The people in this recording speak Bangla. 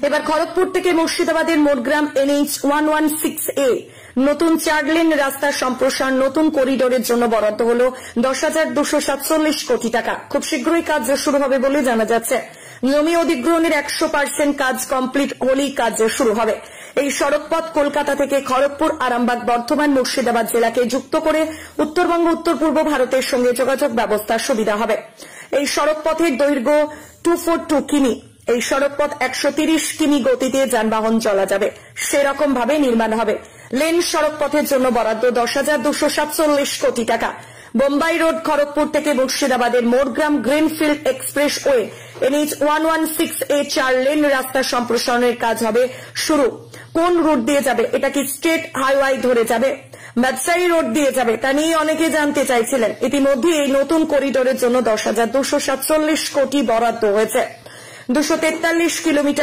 এবার খড়গপুর থেকে মুর্শিদাবাদের মোটগ্রাম NH 116A নতুন 4 লেন রাস্তা সম্প্রসারণ নতুন করিডোরের জন্য বরাদ্দ হল 10,247 কোটি টাকা। খুব শীঘ্রই কাজ শুরু হবে বলে জানা যাচ্ছে। জমি অধিগ্রহণের 100% কাজ কমপ্লিট হলেই কাজ শুরু হবে। এই সড়কপথ কলকাতা থেকে খড়গপুর, আরামবাগ, বর্ধমান, মুর্শিদাবাদ জেলাকে যুক্ত করে উত্তরবঙ্গ উত্তর পূর্ব ভারতের সঙ্গে যোগাযোগ ব্যবস্থার সুবিধা হবে। এই সড়কপথের দৈর্ঘ্য 242 কিমি। এই সড়কপথ 130 কিমি গতিতে যানবাহন চলা যাবে, সেরকম ভাবে নির্মাণ হবে। লেন সড়কপথের জন্য বরাদ্দ 10,247 কোটি টাকা। বোম্বাই রোড খড়গপুর থেকে মুর্শিদাবাদের Motgram greenfield expressway NH 116A 4 lane রাস্তা সম্প্রসারণের কাজ হবে শুরু। কোন রুট দিয়ে যাবে? এটা কি স্টেট হাইওয়ে ধরে যাবে, ব্যবসায়ী রোড দিয়ে যাবে? তা নিয়ে অনেকে জানতে চাইছিলেন। ইতিমধ্যে এই নতুন করিডোরের জন্য 10,247 কোটি বরাদ্দ হয়েছে। 243 কিলোমিটার